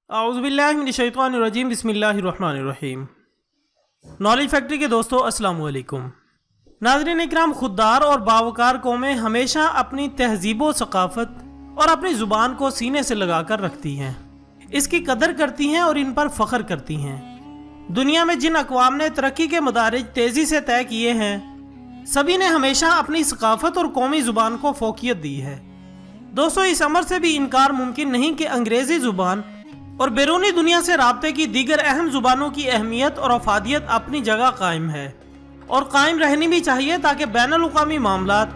اعوذ باللہ من الشیطان الرجیم، بسم اللہ الرحمن الرحیم۔ نالج فیکٹری کے دوستو السلام علیکم۔ ناظرین اکرام، خوددار اور باوقار قومیں ہمیشہ اپنی تہذیب و ثقافت اور اپنی زبان کو سینے سے لگا کر رکھتی ہیں، اس کی قدر کرتی ہیں اور ان پر فخر کرتی ہیں۔ دنیا میں جن اقوام نے ترقی کے مدارج تیزی سے طے کیے ہیں، سبھی نے ہمیشہ اپنی ثقافت اور قومی زبان کو فوقیت دی ہے۔ دوستو، اس امر سے بھی انکار ممکن نہیں کہ انگریزی زبان اور بیرونی دنیا سے رابطے کی دیگر اہم زبانوں کی اہمیت اور افادیت اپنی جگہ قائم ہے اور قائم رہنی بھی چاہیے، تاکہ بین الاقوامی معاملات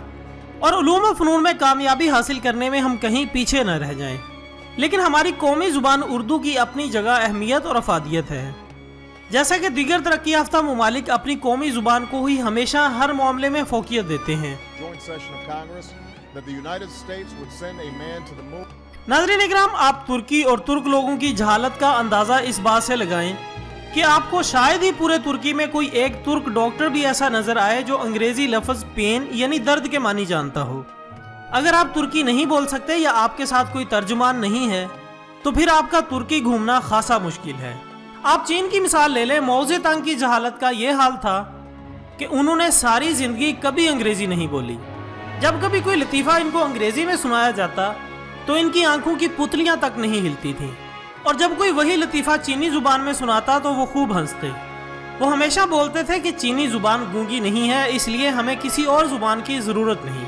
اور علوم و فنون میں کامیابی حاصل کرنے میں ہم کہیں پیچھے نہ رہ جائیں۔ لیکن ہماری قومی زبان اردو کی اپنی جگہ اہمیت اور افادیت ہے۔ جیسا کہ دیگر ترقی یافتہ ممالک اپنی قومی زبان کو ہی ہمیشہ ہر معاملے میں فوقیت دیتے ہیں۔ ناظرین اکرام، آپ ترکی اور ترک لوگوں کی جہالت کا اندازہ اس بات سے لگائیں کہ آپ کو شاید ہی پورے ترکی میں کوئی ایک ترک ڈاکٹر بھی ایسا نظر آئے جو انگریزی لفظ پین یعنی درد کے معنی جانتا ہو۔ اگر آپ ترکی نہیں بول سکتے یا آپ کے ساتھ کوئی ترجمان نہیں ہے تو پھر آپ کا ترکی گھومنا خاصا مشکل ہے۔ آپ چین کی مثال لے لیں، موزے تانگ کی جہالت کا یہ حال تھا کہ انہوں نے ساری زندگی کبھی انگریزی نہیں بولی۔ جب کبھی کوئی لطیفہ ان کو انگریزی میں سنایا جاتا تو ان کی آنکھوں کی پتلیاں تک نہیں ہلتی تھیں، اور جب کوئی وہی لطیفہ چینی زبان میں سناتا تو وہ خوب ہنستے۔ وہ ہمیشہ بولتے تھے کہ چینی زبان گونگی نہیں ہے، اس لیے ہمیں کسی اور زبان کی ضرورت نہیں۔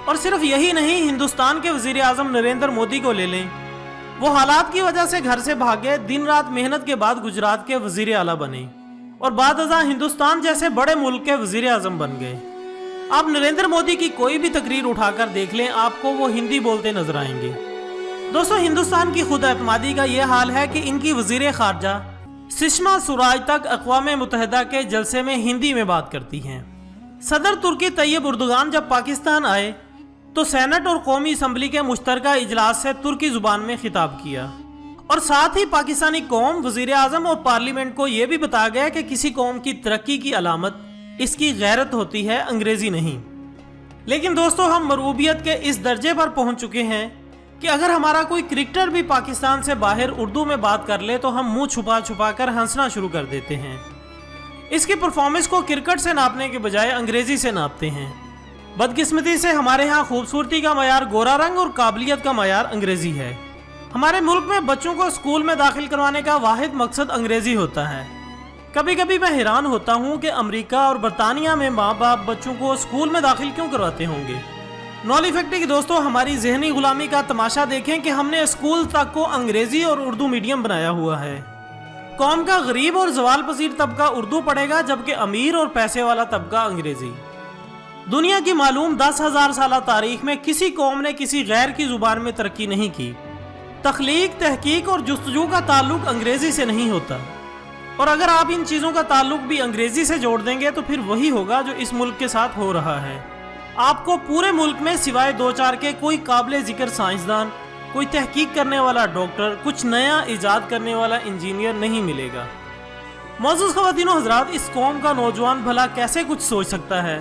اور صرف یہی نہیں، ہندوستان کے وزیر اعظم نریندر مودی کو لے لیں، وہ حالات کی وجہ سے گھر سے بھاگے، دن رات محنت کے بعد گجرات کے وزیر اعلیٰ بنے اور بعد ازاں ہندوستان جیسے بڑے ملک کے وزیر اعظم بن گئے۔ آپ نریندر مودی کی کوئی بھی تقریر اٹھا کر دیکھ لیں، آپ کو وہ ہندی بولتے نظر آئیں گے۔ دوستو، ہندوستان کی خود اعتمادی کا یہ حال ہے کہ ان کی وزیر خارجہ سشما سوراج تک اقوام متحدہ کے جلسے میں ہندی میں بات کرتی ہیں۔ صدر ترکی طیب اردوغان جب پاکستان آئے تو سینٹ اور قومی اسمبلی کے مشترکہ اجلاس سے ترکی زبان میں خطاب کیا، اور ساتھ ہی پاکستانی قوم، وزیر اعظم اور پارلیمنٹ کو یہ بھی بتایا گیا کہ کسی قوم کی ترقی کی علامت اس کی غیرت ہوتی ہے، انگریزی نہیں۔ لیکن دوستو، ہم مرعوبیت کے اس درجے پر پہنچ چکے ہیں کہ اگر ہمارا کوئی کرکٹر بھی پاکستان سے باہر اردو میں بات کر لے تو ہم منہ چھپا چھپا کر ہنسنا شروع کر دیتے ہیں۔ اس کی پرفارمنس کو کرکٹ سے ناپنے کے بجائے انگریزی سے ناپتے ہیں۔ بدقسمتی سے ہمارے ہاں خوبصورتی کا معیار گورا رنگ اور قابلیت کا معیار انگریزی ہے۔ ہمارے ملک میں بچوں کو اسکول میں داخل کروانے کا واحد مقصد انگریزی ہوتا ہے۔ کبھی کبھی میں حیران ہوتا ہوں کہ امریکہ اور برطانیہ میں ماں باپ بچوں کو اسکول میں داخل کیوں کرواتے ہوں گے۔ نالج فیکٹری کے دوستوں، ہماری ذہنی غلامی کا تماشا دیکھیں کہ ہم نے اسکول تک کو انگریزی اور اردو میڈیم بنایا ہوا ہے۔ قوم کا غریب اور زوال پذیر طبقہ اردو پڑھے گا، جبکہ امیر اور پیسے والا طبقہ انگریزی۔ دنیا کی معلوم 10,000 سالہ تاریخ میں کسی قوم نے کسی غیر کی زبان میں ترقی نہیں کی۔ تخلیق، تحقیق اور جستجو کا تعلق انگریزی سے نہیں ہوتا، اور اگر آپ ان چیزوں کا تعلق بھی انگریزی سے جوڑ دیں گے تو پھر وہی ہوگا جو اس ملک کے ساتھ ہو رہا ہے۔ آپ کو پورے ملک میں سوائے 2-4 کے کوئی قابل ذکر سائنسدان، کوئی تحقیق کرنے والا ڈاکٹر، کچھ نیا ایجاد کرنے والا انجینئر نہیں ملے گا۔ معزز خواتین و حضرات، اس قوم کا نوجوان بھلا کیسے کچھ سوچ سکتا ہے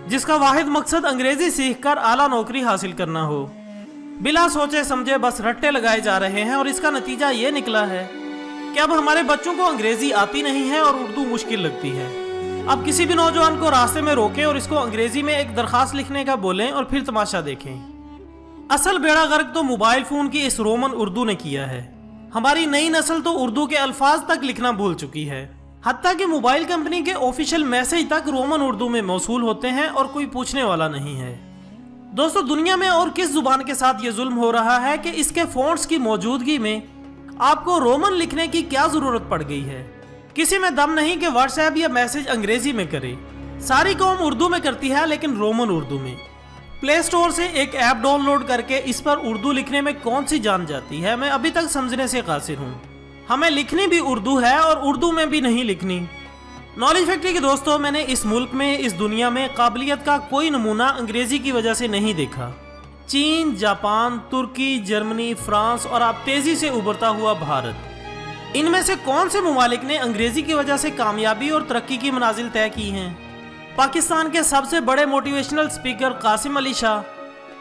جس کا واحد مقصد انگریزی سیکھ کر اعلیٰ نوکری حاصل کرنا ہو؟ بلا سوچے سمجھے بس رٹے لگائے جا رہے ہیں، اور اس کا نتیجہ یہ نکلا ہے کہ اب ہمارے بچوں کو انگریزی آتی نہیں ہے اور اردو مشکل لگتی ہے۔ اب کسی بھی نوجوان کو راستے میں روکیں اور اس کو انگریزی میں ایک درخواست لکھنے کا بولیں اور پھر تماشا دیکھیں۔ اصل بیڑا غرق تو موبائل فون کی اس رومن اردو نے کیا ہے۔ ہماری نئی نسل تو اردو کے الفاظ تک لکھنا بھول چکی ہے، حتیٰ کہ موبائل کمپنی کے آفیشیل میسج تک رومن اردو میں موصول ہوتے ہیں اور کوئی پوچھنے والا نہیں ہے۔ دوستو، دنیا میں اور کس زبان کے ساتھ یہ ظلم ہو رہا ہے کہ اس کے فونٹس کی موجودگی میں آپ کو رومن لکھنے کی کیا ضرورت پڑ گئی ہے؟ کسی میں دم نہیں کہ واٹس ایپ یا میسج انگریزی میں کرے۔ ساری قوم اردو میں کرتی ہے، لیکن رومن اردو میں۔ پلے سٹور سے ایک ایپ ڈاؤن لوڈ کر کے اس پر اردو لکھنے میں کون سی جان جاتی ہے؟ میں ابھی تک سمجھنے سے قاصر ہوں۔ ہمیں لکھنی بھی اردو ہے اور اردو میں بھی نہیں لکھنی۔ نالج فیکٹری کے دوستوں، میں نے اس ملک میں، اس دنیا میں قابلیت کا کوئی نمونہ انگریزی کی وجہ سے نہیں دیکھا۔ چین، جاپان، ترکی، جرمنی، فرانس اور اب تیزی سے ابھرتا ہوا بھارت، ان میں سے کون سے ممالک نے انگریزی کی وجہ سے کامیابی اور ترقی کی منازل طے کی ہیں؟ پاکستان کے سب سے بڑے موٹیویشنل سپیکر قاسم علی شاہ